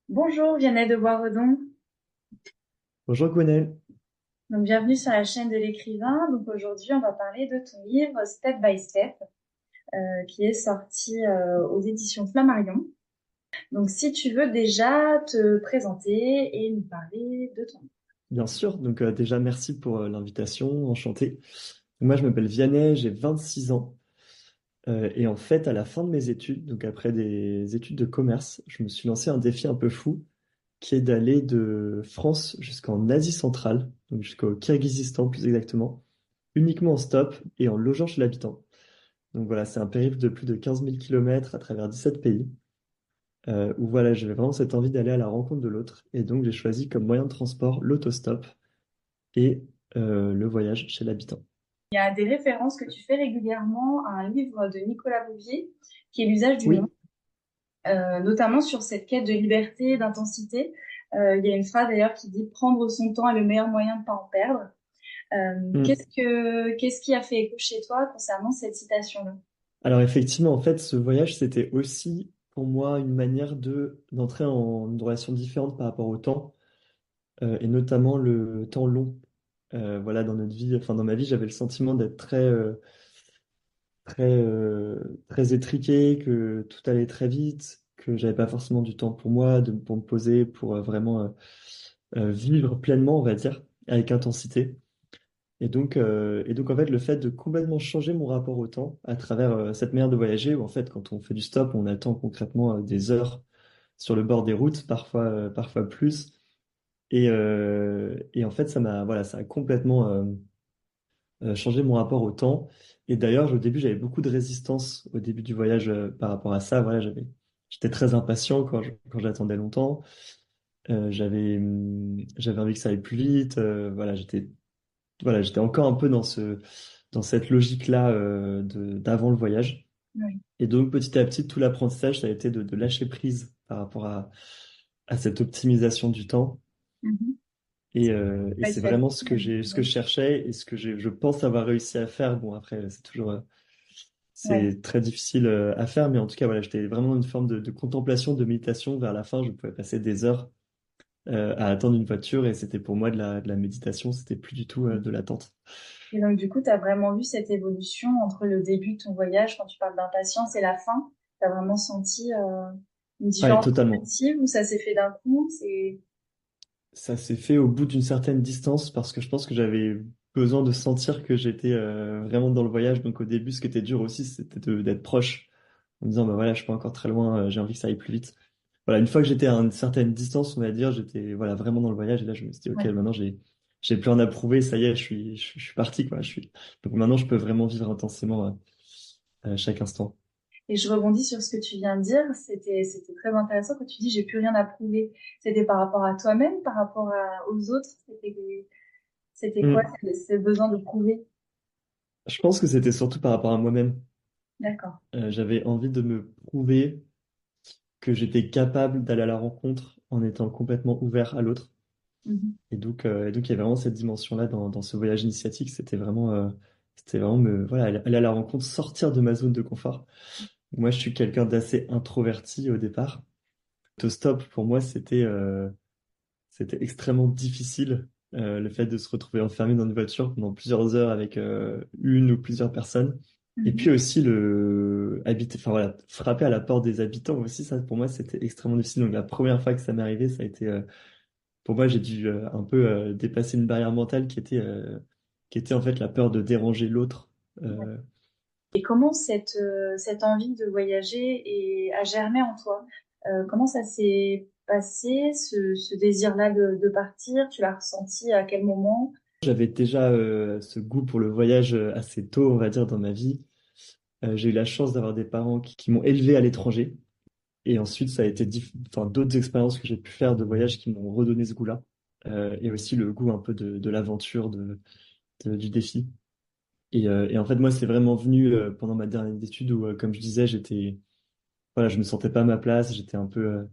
Bonjour, Vianney de Boisredon. Bonjour Gwenaël. Donc, bienvenue sur la chaîne de l'écrivain. Donc, aujourd'hui, on va parler de ton livre Step by Step, qui est sorti aux éditions Flammarion. Donc, si tu veux déjà te présenter et nous parler de ton livre. Bien sûr, donc déjà merci pour l'invitation, enchanté. Moi je m'appelle Vianney, j'ai 26 ans et en fait à la fin de mes études, donc après des études de commerce, je me suis lancé un défi un peu fou qui est d'aller de France jusqu'en Asie centrale, donc jusqu'au Kirghizistan plus exactement, uniquement en stop et en logeant chez l'habitant. Donc voilà, c'est un périple de plus de 15 000 kilomètres à travers 17 pays. Où voilà, j'avais vraiment cette envie d'aller à la rencontre de l'autre et donc j'ai choisi comme moyen de transport l'autostop et le voyage chez l'habitant. Il y a des références que tu fais régulièrement à un livre de Nicolas Bouvier, qui est L'usage du monde, Oui, notamment sur cette quête de liberté, d'intensité. Il y a une phrase d'ailleurs qui dit «Prendre son temps est le meilleur moyen de ne pas en perdre». mm. Qu'est-ce qui a fait écho chez toi concernant cette citation-là? Alors effectivement, en fait, ce voyage, c'était aussi pour moi une manière de d'entrer en une relation différente par rapport au temps, et notamment le temps long. Voilà, dans notre vie, enfin dans ma vie, j'avais le sentiment d'être très étriqué, que tout allait très vite, que j'avais pas forcément du temps pour moi, pour me poser, pour vraiment vivre pleinement, on va dire, avec intensité. Et donc, en fait, le fait de complètement changer mon rapport au temps à travers cette manière de voyager, où en fait, quand on fait du stop, on attend concrètement des heures sur le bord des routes, parfois plus. Et en fait, ça a complètement changé mon rapport au temps. Et d'ailleurs, au début, j'avais beaucoup de résistance au début du voyage par rapport à ça. Voilà, j'étais très impatient quand j'attendais longtemps. J'avais envie que ça aille plus vite. J'étais encore un peu dans cette logique-là d'avant le voyage. Oui. Et donc, petit à petit, tout l'apprentissage, ça a été de lâcher prise par rapport à cette optimisation du temps. Mhm. Et Pas c'est être vraiment facile. ce que je cherchais et je pense avoir réussi à faire. Bon, après, Ouais. c'est très difficile à faire, mais en tout cas, voilà, j'étais vraiment dans une forme de contemplation, de méditation. Vers la fin, je pouvais passer des heures à attendre une voiture et c'était pour moi de la méditation, c'était plus du tout de l'attente. Et donc, du coup, tu as vraiment vu cette évolution entre le début de ton voyage, quand tu parles d'impatience, et la fin. Tu as vraiment senti une Ouais, différence totalement. progressive ou ça s'est fait d'un coup? C'est... Ça s'est fait au bout d'une certaine distance parce que je pense que j'avais besoin de sentir que j'étais vraiment dans le voyage. Donc au début, ce qui était dur aussi, c'était d'être proche en me disant, bah voilà, je suis pas encore très loin, j'ai envie que ça aille plus vite. Voilà, une fois que j'étais à une certaine distance, on va dire, j'étais voilà vraiment dans le voyage et là je me suis dit, ok, Ouais. maintenant j'ai plus rien à prouver, ça y est, je suis parti quoi. Donc maintenant je peux vraiment vivre intensément chaque instant. Et je rebondis sur ce que tu viens de dire. C'était très intéressant quand tu dis j'ai plus rien à prouver. C'était par rapport à toi-même, par rapport aux autres. C'était quoi Hmm. ce besoin de prouver? Je pense que c'était surtout par rapport à moi-même. D'accord. J'avais envie de me prouver que j'étais capable d'aller à la rencontre en étant complètement ouvert à l'autre. Mhm. Et donc, il y avait vraiment cette dimension-là dans ce voyage initiatique. C'était vraiment voilà, aller à la rencontre, sortir de ma zone de confort. Moi, je suis quelqu'un d'assez introverti au départ. Autostop, pour moi, c'était extrêmement difficile. Le fait de se retrouver enfermé dans une voiture pendant plusieurs heures avec une ou plusieurs personnes. Et puis Mhm. aussi enfin voilà, frapper à la porte des habitants aussi, ça pour moi c'était extrêmement difficile. Donc la première fois que ça m'est arrivé, ça a été, pour moi j'ai dû un peu dépasser une barrière mentale qui était en fait la peur de déranger l'autre. Ouais. Euh, Et comment cette envie de voyager a germé en toi? Comment ça s'est passé, ce désir-là de partir? Tu l'as ressenti à quel moment? J'avais déjà ce goût pour le voyage assez tôt, on va dire, dans ma vie. J'ai eu la chance d'avoir des parents qui m'ont élevé à l'étranger. Et ensuite, ça a été enfin, d'autres expériences que j'ai pu faire de voyage qui m'ont redonné ce goût-là. Et aussi le goût un peu de l'aventure, du défi. Et en fait, moi, c'est vraiment venu pendant ma dernière étude où, comme je disais, voilà, je me sentais pas à ma place, j'étais un peu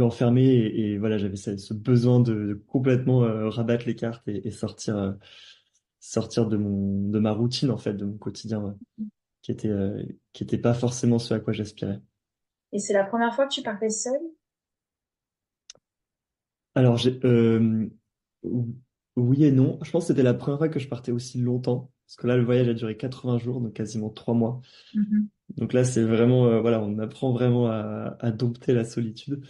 enfermé et voilà, j'avais ce besoin de complètement rabattre les cartes et sortir de ma routine, en fait, de mon quotidien, qui était pas forcément ce à quoi j'aspirais. Et c'est la première fois que tu partais seule? Alors, ou- oui et non. Je pense que c'était la première fois que je partais aussi longtemps. Parce que là, le voyage a duré 80 jours, donc quasiment 3 mois. Mhm. Donc là, c'est vraiment, voilà, on apprend vraiment à dompter la solitude.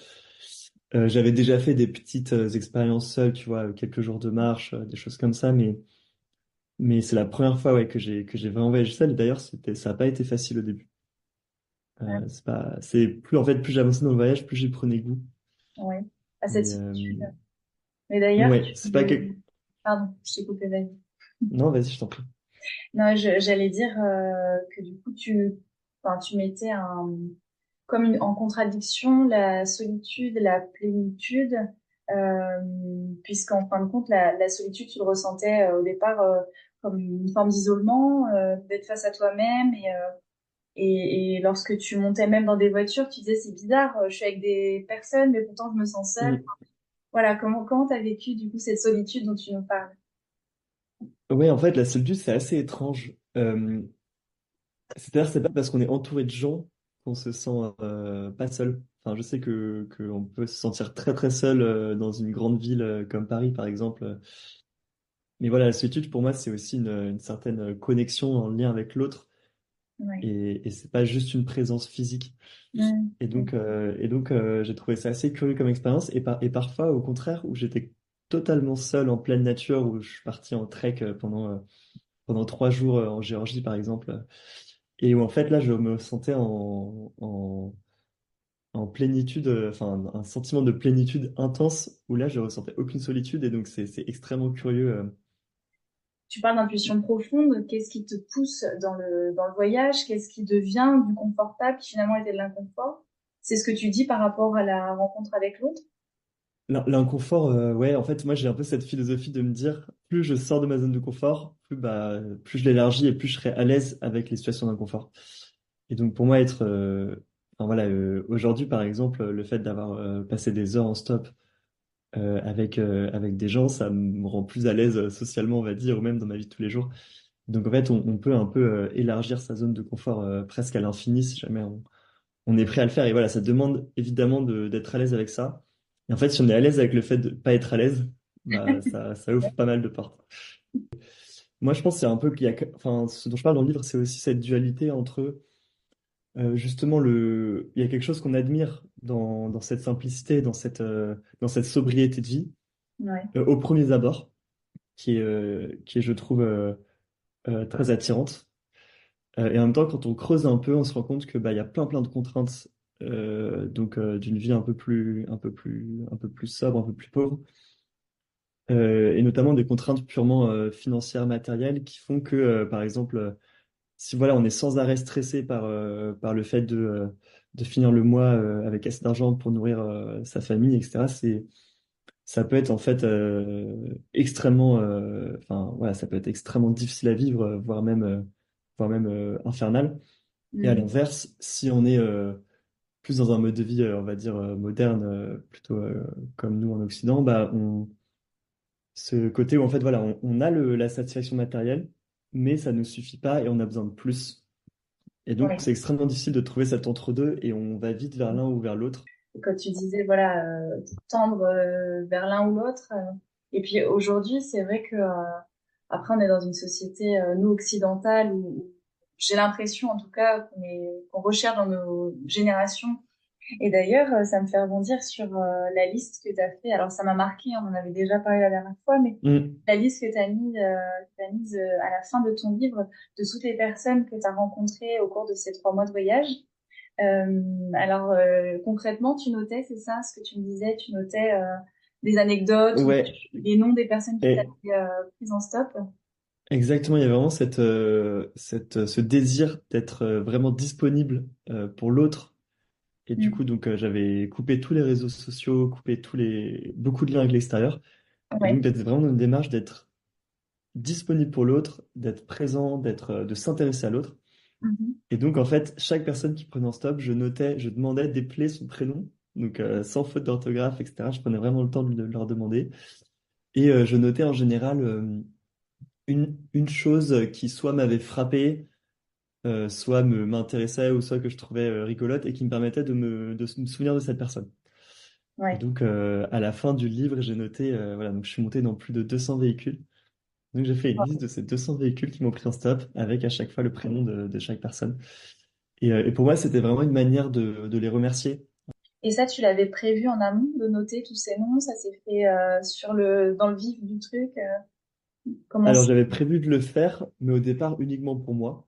J'avais déjà fait des petites expériences seules, tu vois, quelques jours de marche, des choses comme ça, mais c'est la première fois, ouais, que j'ai vraiment voyagé seul. Et d'ailleurs, ça n'a pas été facile au début. Ah, C'est plus, en fait, plus j'avançais dans le voyage, plus j'y prenais goût. ouais, à cette Mais, solitude. Mais d'ailleurs, ouais, c'est pas quelque... pardon, je t'ai coupé, vas-y. Non, vas-y, je t'en prie. Non, j'allais dire que du coup, enfin, tu mettais en contradiction la solitude, la plénitude, euh, puisqu'en fin de compte, la solitude, tu le ressentais au départ comme une forme d'isolement, d'être face à toi-même, et lorsque tu montais même dans des voitures, tu disais c'est bizarre, je suis avec des personnes, mais pourtant je me sens seule. Mm. Voilà, comment t'as vécu du coup cette solitude dont tu nous parles? Ouais, en fait, la solitude, c'est assez étrange. C'est-à-dire, c'est pas parce qu'on est entouré de gens qu'on se sent pas seul. Enfin, je sais qu'on peut se sentir très très seul dans une grande ville comme Paris, par exemple. Mais voilà, la solitude, pour moi, c'est aussi une certaine connexion en lien avec l'autre. Ouais. Et c'est pas juste une présence physique. Mm. J'ai trouvé ça assez curieux comme expérience. Et parfois, au contraire, où j'étais totalement seul en pleine nature, où je suis parti en trek pendant 3 jours en Géorgie, par exemple. Et où en fait, là, je me sentais en plénitude, enfin, un sentiment de plénitude intense, où là, je ressentais aucune solitude. Et donc, c'est extrêmement curieux. Tu parles d'intuition profonde. Qu'est-ce qui te pousse dans le voyage? Qu'est-ce qui devient du confortable qui finalement était de l'inconfort? C'est ce que tu dis par rapport à la rencontre avec l'autre? L'inconfort, ouais, en fait, moi j'ai un peu cette philosophie de me dire, plus je sors de ma zone de confort, plus je l'élargis et plus je serai à l'aise avec les situations d'inconfort. Et donc pour moi, enfin voilà, aujourd'hui par exemple, le fait d'avoir passé des heures en stop avec des gens, ça me rend plus à l'aise socialement, on va dire, ou même dans ma vie de tous les jours. Donc en fait, on peut un peu élargir sa zone de confort presque à l'infini si jamais on est prêt à le faire. Et voilà, ça demande évidemment d'être à l'aise avec ça. Et en fait, si on est à l'aise avec le fait de pas être à l'aise, bah, ça ouvre pas mal de portes. Moi, je pense que c'est un peu enfin, ce dont je parle dans le livre, c'est aussi cette dualité entre, justement, il y a quelque chose qu'on admire dans cette simplicité, dans cette sobriété de vie, Ouais, au premier abord, qui est, je trouve, très attirante. Et en même temps, quand on creuse un peu, on se rend compte que bah, il y a plein plein de contraintes donc d'une vie un peu plus sobre, un peu plus pauvre, et notamment des contraintes purement financières, matérielles, qui font que, par exemple, si voilà, on est sans arrêt stressé par le fait de finir le mois avec assez d'argent pour nourrir sa famille, etc., ça peut être en fait extrêmement, enfin voilà, ça peut être extrêmement difficile à vivre, voire même infernal. Et à mm, l'inverse, si on est plus dans un mode de vie, on va dire, moderne, plutôt comme nous en Occident, bah, ce côté où en fait, voilà, on a la satisfaction matérielle, mais ça ne suffit pas et on a besoin de plus. Et donc, ouais. c'est extrêmement difficile de trouver cet entre-deux et on va vite vers l'un ou vers l'autre. Et quand tu disais, voilà, tendre vers l'un ou l'autre. Et puis aujourd'hui, c'est vrai que après, on est dans une société, nous, occidentale, où j'ai l'impression, en tout cas, qu'on recherche dans nos générations. Et d'ailleurs, ça me fait rebondir sur la liste que tu as fait. Alors, ça m'a marqué, on en avait déjà parlé la dernière fois, mais Mm. la liste que t'as mise à la fin de ton livre de toutes les personnes que tu as rencontrées au cours de ces 3 mois de voyage. Alors, concrètement, tu notais, c'est ça, ce que tu me disais, tu notais des anecdotes ou Ouais, les noms des personnes qui et t'avaient prises en stop. exactement, il y a vraiment ce désir d'être vraiment disponible pour l'autre. Et du Mm. coup, donc, j'avais coupé tous les réseaux sociaux, coupé beaucoup de liens avec l'extérieur. Et donc, Ouais. d'être vraiment dans une démarche d'être disponible pour l'autre, d'être présent, de s'intéresser à l'autre. Mhm. Et donc, en fait, chaque personne qui prenait en stop, je demandais d'épeler son prénom, donc sans faute d'orthographe, etc. Je prenais vraiment le temps de leur demander. Et je notais en général une chose qui soit m'avait frappé, soit m'intéressait ou soit que je trouvais rigolote et qui me permettait de me souvenir de cette personne. Et Ouais. donc, à la fin du livre, j'ai noté, voilà, donc je suis monté dans plus de 200 véhicules. Donc, j'ai fait une liste de ces 200 véhicules qui m'ont pris en stop avec à chaque fois le prénom de chaque personne. Et pour moi, c'était vraiment une manière de les remercier. Et ça, tu l'avais prévu en amont de noter tous ces noms? Ça s'est fait dans le vif du truc? Comment Alors, c'est- j'avais prévu de le faire, mais au départ uniquement pour moi.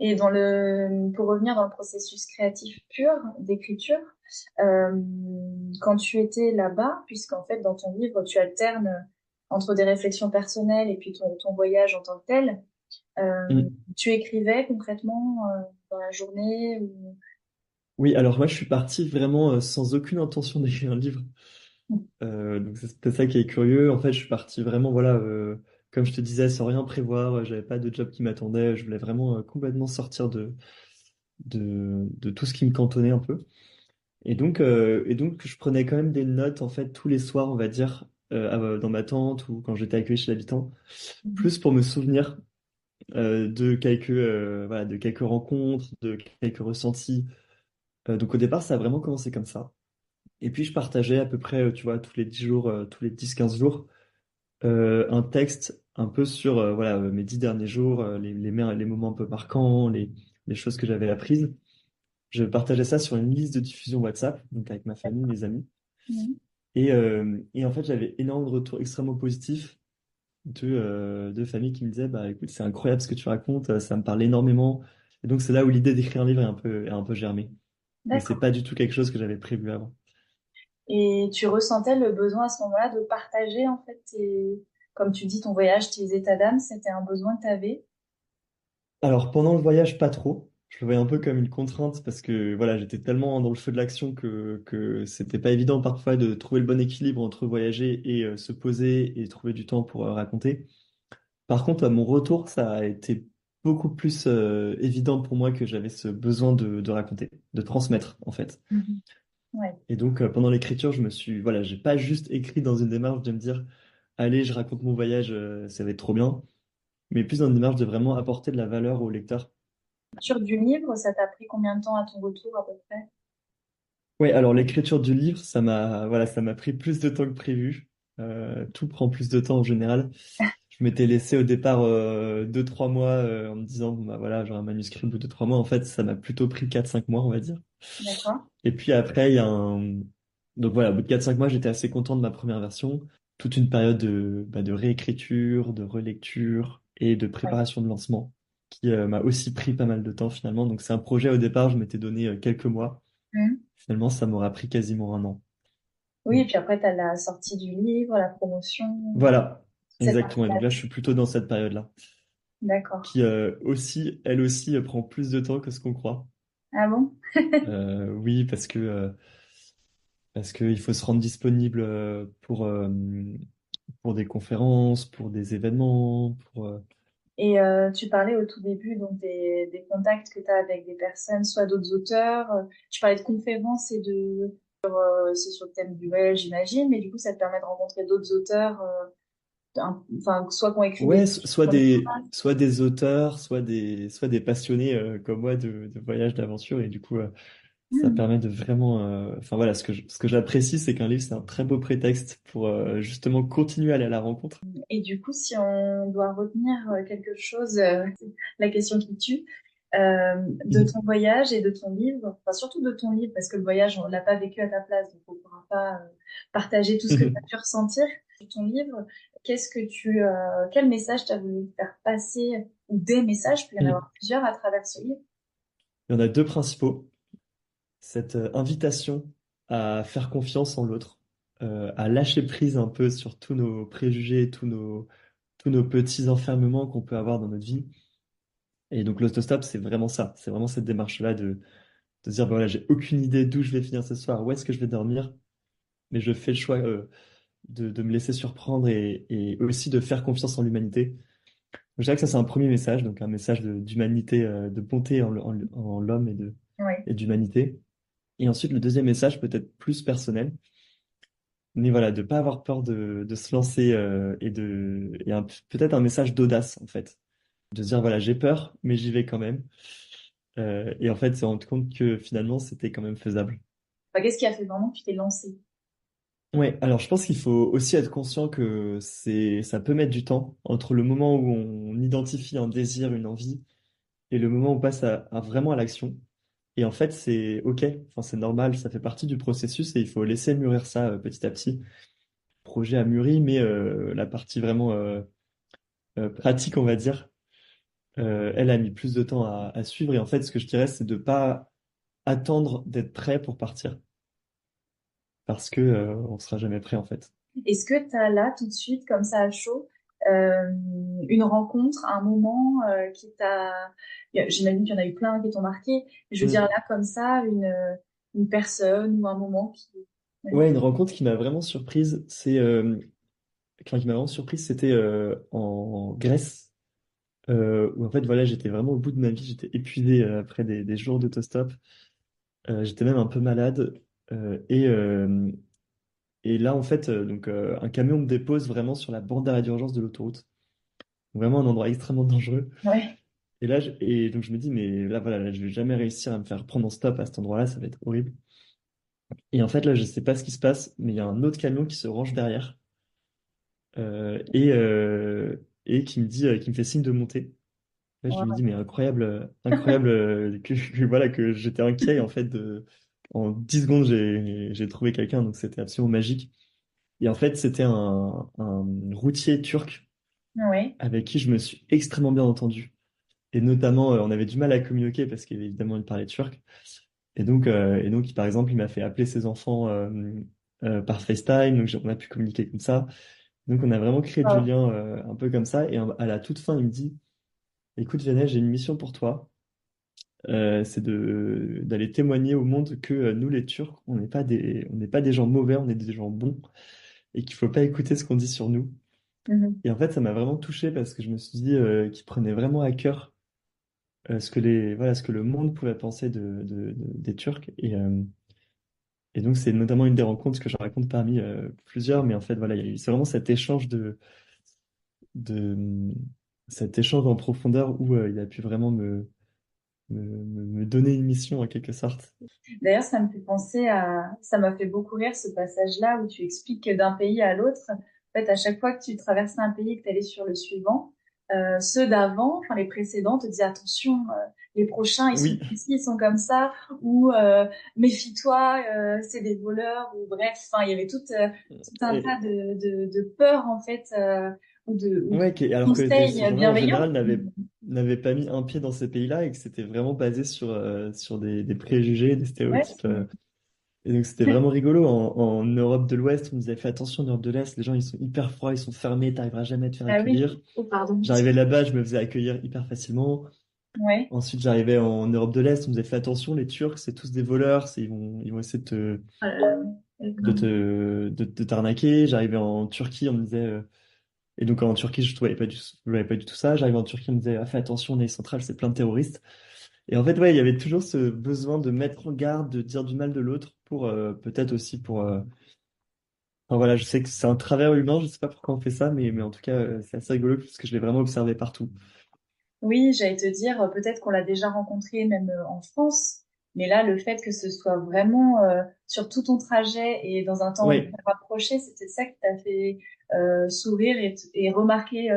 Et pour revenir dans le processus créatif pur d'écriture, euh, quand tu étais là-bas, puisqu'en fait dans ton livre tu alternes entre des réflexions personnelles et puis ton voyage en tant que tel, tu écrivais concrètement dans la journée ou... Oui, alors moi je suis parti vraiment sans aucune intention d'écrire un livre. Donc c'est peut-être ça qui est curieux. En fait, je suis parti vraiment, voilà, comme je te disais, sans rien prévoir. J'avais pas de job qui m'attendait. Je voulais vraiment complètement sortir de tout ce qui me cantonnait un peu. Et donc je prenais quand même des notes en fait tous les soirs, on va dire, dans ma tente ou quand j'étais accueilli chez l'habitant, Mhm. plus pour me souvenir voilà, de quelques rencontres, de quelques ressentis. Donc au départ, ça a vraiment commencé comme ça. Et puis je partageais à peu près, tu vois, tous les 10 jours, tous les 10-15 jours, un texte un peu sur voilà, mes 10 derniers jours, les moments un peu marquants, les choses que j'avais apprises. Je partageais ça sur une liste de diffusion WhatsApp, donc avec ma famille, mes amis. Mhm. Et en fait, j'avais énormément de retours extrêmement positifs de familles qui me disaient, bah écoute, c'est incroyable ce que tu racontes, ça me parle énormément. Et donc c'est là où l'idée d'écrire un livre est un peu germée. Mais c'est D'accord. pas du tout quelque chose que j'avais prévu avant. Et tu ressentais le besoin à ce moment-là de partager en fait comme tu dis ton voyage, tes états d'âme, c'était un besoin que tu avais. Alors pendant le voyage, pas trop. Je le voyais un peu comme une contrainte parce que voilà, j'étais tellement dans le feu de l'action que c'était pas évident parfois de trouver le bon équilibre entre voyager et se poser et trouver du temps pour raconter. Par contre, à mon retour, ça a été beaucoup plus évident pour moi que j'avais ce besoin de raconter, de transmettre en fait. Mhm. Ouais. Et donc pendant l'écriture, voilà, j'ai pas juste écrit dans une démarche de me dire, allez, je raconte mon voyage, ça va être trop bien, mais plus dans une démarche de vraiment apporter de la valeur au lecteur. L'écriture du livre, ça t'a pris combien de temps à ton retour à peu près? Oui, alors l'écriture du livre, ça m'a pris plus de temps que prévu. Tout prend plus de temps en général. Je m'étais laissé au départ 2-3 mois en me disant, bon, bah voilà, j'aurai un manuscrit au bout de 3 mois. En fait, ça m'a plutôt pris 4-5 mois, on va dire. D'accord. Et puis après, il y a un... Donc voilà, au bout de 4-5 mois, j'étais assez content de ma première version. Toute une période de réécriture, de relecture et de Ouais. préparation de lancement qui m'a aussi pris pas mal de temps finalement. Donc c'est un projet au départ, je m'étais donné quelques mois. Mhm. Finalement, ça m'aura pris quasiment un an. Oui, Mm. et puis après, tu as la sortie du livre, la promotion, Voilà, cette exactement. Et donc partie-là. là, je suis plutôt dans cette période-là, D'accord. qui aussi, elle aussi, prend plus de temps que ce qu'on croit. Ah bon? Oui, parce que il faut se rendre disponible pour des conférences, pour des événements, Et tu parlais au tout début donc des contacts que tu as avec des personnes, soit d'autres auteurs. Tu parlais de conférences c'est sur le thème du voyage, j'imagine, mais du coup, ça te permet de rencontrer d'autres auteurs, enfin, soit qui ont écrit des ouais, livres sur les soit des auteurs, soit des passionnés comme moi de voyage, d'aventure. Et du coup, ça Hmm. permet de vraiment... Enfin voilà, ce que j'apprécie, c'est qu'un livre, c'est un très beau prétexte pour justement continuer à aller à la rencontre. Et du coup, si on doit retenir quelque chose, la question qui tue, de ton voyage et de ton livre, enfin surtout de ton livre, parce que le voyage, on l'a pas vécu à ta place, donc on pourra pas partager tout ce que tu as pu ressentir. De ton livre, quel message tu as voulu faire passer, ou des messages, il peut y en Il avoir plusieurs à travers ce livre. y en a deux principaux. Cette invitation à faire confiance en l'autre, à lâcher prise un peu sur tous nos préjugés, tous nos petits enfermements qu'on peut avoir dans notre vie. Et donc l'autostop, c'est vraiment ça. C'est vraiment cette démarche-là de se dire, bah voilà, j'ai aucune idée d'où je vais finir ce soir, où est-ce que je vais dormir, mais je fais le choix de me laisser surprendre et aussi de faire confiance en l'humanité. Je dirais que ça, c'est un premier message, donc un message d'humanité, de bonté en l'homme Oui. et d'humanité. Et ensuite, le deuxième message, peut-être plus personnel, mais voilà, de pas avoir peur de se lancer et peut-être un message d'audace, en fait. de se dire, voilà, j'ai peur, mais j'y vais quand même. Et en fait, se rendre compte que finalement, c'était quand même faisable. Enfin, qu'est-ce qui a fait vraiment que tu t'es lancée? Ouais, alors je pense qu'il faut aussi être conscient que ça peut mettre du temps entre le moment où on identifie un désir, une envie, et le moment où on passe vraiment à l'action. Et en fait, c'est OK, enfin, c'est normal, ça fait partie du processus et il faut laisser mûrir ça petit à petit. Le projet a mûri, mais la partie vraiment pratique, on va dire, elle a mis plus de temps à suivre. Et en fait, ce que je dirais, c'est de pas attendre d'être prêt pour partir, parce que on sera jamais prêt en fait. Est-ce que tu as là, tout de suite, comme ça à chaud, euh, une rencontre, un moment qui t'a... J'imagine qu'il y en a eu plein qui t'ont marqué. Je veux dire Mm. là, comme ça, une personne ou un moment qui... Ouais. Ouais, une rencontre qui m'a vraiment surprise, qui m'a vraiment surprise, c'était en Grèce, où en fait, voilà, j'étais vraiment au bout de ma vie, j'étais épuisé après des jours d'autostop. J'étais même un peu malade. euh, et, euh, et là, en fait, un camion me dépose vraiment sur la bande d'arrêt d'urgence de l'autoroute. Vraiment un endroit extrêmement dangereux. Ouais. Et donc je me dis, mais là, voilà, là, je vais jamais réussir à me faire prendre en stop à cet endroit-là, ça va être horrible. Et en fait, là, je sais pas ce qui se passe, mais il y a un autre camion qui se range derrière et qui me fait signe de monter. Là, je lui Ouais. dis, mais incroyable, incroyable voilà, que j'étais inquiet. Et en fait, en 10 secondes, j'ai trouvé quelqu'un, donc c'était absolument magique. Et en fait, c'était un routier turc Ouais. avec qui je me suis extrêmement bien entendu. Et notamment, on avait du mal à communiquer parce qu'évidemment, il parlait turc. Et donc, par exemple, il m'a fait appeler ses enfants par FaceTime, donc on a pu communiquer comme ça. Donc, on a vraiment créé du Oh. lien un peu comme ça. Et à la toute fin, il me dit, écoute, Vianney, j'ai une mission pour toi. C'est d'aller témoigner au monde que nous, les Turcs, on n'est pas des gens mauvais, on est des gens bons et qu'il faut pas écouter ce qu'on dit sur nous. Mhm. Et en fait, ça m'a vraiment touché parce que je me suis dit qu'il prenait vraiment à cœur ce que le monde pouvait penser des Turcs. Et donc, c'est notamment une des rencontres que je raconte parmi plusieurs. Mais en fait, voilà, c'est vraiment de, cet échange en profondeur où il a pu vraiment me donner une mission en quelque sorte. D'ailleurs, ça me fait penser à... Ça m'a fait beaucoup rire ce passage-là où tu expliques que d'un pays à l'autre, en fait, à chaque fois que tu traversais un pays et que tu allais sur le suivant, ceux d'avant, enfin les précédents, te disaient attention, les prochains, ils sont Oui. ici, ils sont comme ça, ou méfie-toi, c'est des voleurs, ou bref, enfin, il y avait tout un tas de peurs, en fait, ou de Ouais, alors que conseils ces gens-là, en bienveillants. général, n'avaient pas mis un pied dans ces pays-là et que c'était vraiment basé sur des préjugés, des Ouais, stéréotypes. Et donc, c'était vraiment rigolo. En Europe de l'Ouest, on nous avait fait attention, en Europe de l'Est, les gens, ils sont hyper froids, ils sont fermés, t'arriveras jamais à te faire ah oui, accueillir. oh pardon. J'arrivais là-bas, je me faisais accueillir hyper facilement. Ouais. Ensuite, j'arrivais en Europe de l'Est, on nous avait fait attention, les Turcs, c'est tous des voleurs, ils vont essayer Oh là là, d'accord. de t'arnaquer. J'arrivais en Turquie, on me disait, et donc en Turquie, je voyais pas du tout ça. J'arrivais en Turquie, on me disait, ah, fais attention, on est central, c'est plein de terroristes. Et en fait, ouais, il y avait toujours ce besoin de mettre en garde, de dire du mal de l'autre pour peut-être aussi pour. Enfin, voilà, je sais que c'est un travers humain, je sais pas pourquoi on fait ça, mais en tout cas, c'est assez rigolo parce que je l'ai vraiment observé partout. Oui, j'allais te dire, peut-être qu'on l'a déjà rencontré même en France, mais là, le fait que ce soit vraiment sur tout ton trajet et dans un temps Ouais. hyper rapproché, c'était ça qui t'a fait sourire et remarquer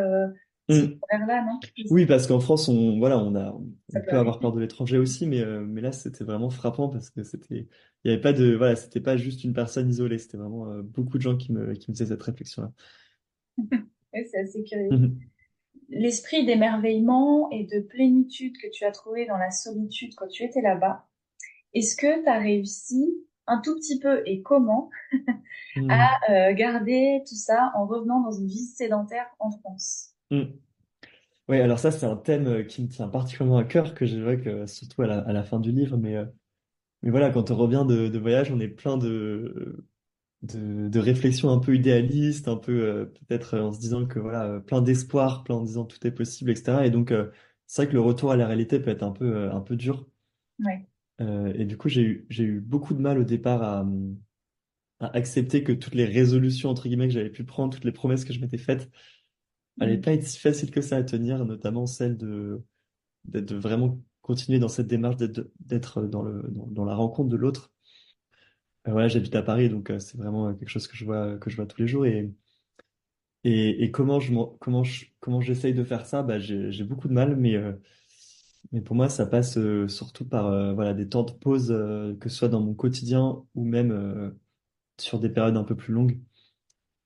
ce Mm. travers-là, non? Oui, parce qu'en France, voilà, Ça on peut peut avoir peur arriver. de l'étranger aussi, mais là, c'était vraiment frappant parce que il y avait pas de, voilà, c'était pas juste une personne isolée, c'était vraiment beaucoup de gens qui me faisaient cette réflexion-là. Oui, c'est assez curieux. L'esprit d'émerveillement et de plénitude que tu as trouvé dans la solitude quand tu étais là-bas, est-ce que tu as réussi un tout petit peu et comment Mhm. à garder tout ça en revenant dans une vie sédentaire en France? Mm. Oui, alors ça, c'est un thème qui me tient particulièrement à cœur, que j'évoque surtout à la fin du livre. Mais voilà, quand on revient de voyage, on est plein de réflexions un peu idéalistes, un peu peut-être en se disant que voilà, plein d'espoir, plein en disant tout est possible, etc. Et donc, c'est vrai que le retour à la réalité peut être un peu dur. Ouais. Et du coup, j'ai eu beaucoup de mal au départ à accepter que toutes les résolutions, entre guillemets, que j'avais pu prendre, toutes les promesses que je m'étais faites, allait Mm. pas être si facile que ça à tenir, notamment celle de vraiment continuer dans cette démarche d'être dans la rencontre de l'autre. Voilà, j'habite à Paris, donc c'est vraiment quelque chose que je vois tous les jours. Et comment j'essaye de faire ça, bah, j'ai beaucoup de mal, mais pour moi, ça passe surtout par voilà, des temps de pause, que ce soit dans mon quotidien ou même sur des périodes un peu plus longues.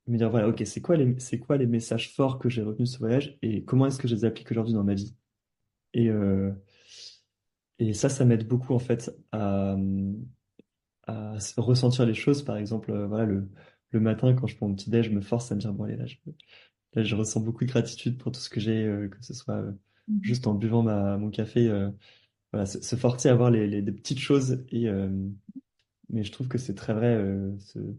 Me dire, voilà, ok, c'est quoi les messages forts que j'ai retenus de ce voyage et comment est-ce que je les applique aujourd'hui dans ma vie? Et, euh, et ça m'aide beaucoup en fait à ressentir les choses. Par exemple, voilà, le matin, quand je prends mon petit déj, je me force à me dire, bon, allez, là, je ressens beaucoup de gratitude pour tout ce que j'ai, que ce soit Mhm. juste en buvant mon café. Voilà, se forcer à voir des petites choses. Mais je trouve que c'est très vrai, ce-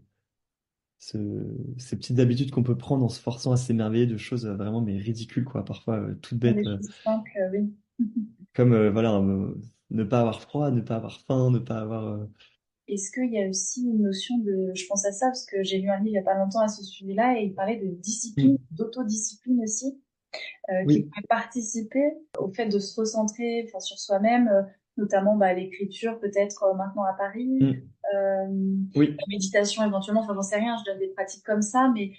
ces petites habitudes qu'on peut prendre en se forçant à s'émerveiller de choses vraiment mais ridicules, quoi, parfois toutes Des bêtes, choses simples, oui. comme voilà, ne pas avoir froid, ne pas avoir faim, ne pas avoir... Est-ce qu'il y a aussi une notion de, je pense à ça parce que j'ai lu un livre il y a pas longtemps à ce sujet-là et il parlait de discipline, Hmm. d'autodiscipline aussi, qui Oui, pourrait participer au fait de se recentrer, enfin, sur soi-même, notamment bah, l'écriture peut-être maintenant à Paris, hmm. la Oui. méditation éventuellement, enfin j'en sais rien, je donne des pratiques comme ça, mais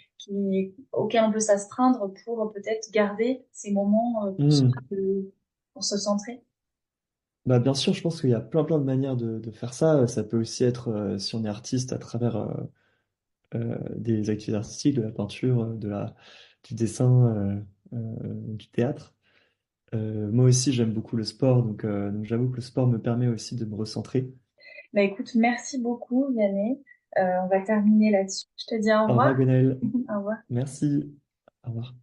auxquelles on peut s'astreindre pour peut-être garder ces moments Hmm. pour se centrer. Bah, bien sûr, je pense qu'il y a plein de manières de faire ça. Ça peut aussi être, si on est artiste, à travers des activités artistiques, de la peinture, du dessin, du théâtre. Moi aussi, j'aime beaucoup le sport, donc j'avoue que le sport me permet aussi de me recentrer. Bah écoute, merci beaucoup Yanné. On va terminer là-dessus. Je te dis au Au revoir, revoir. Gwenaël. Au revoir. Merci. Au revoir.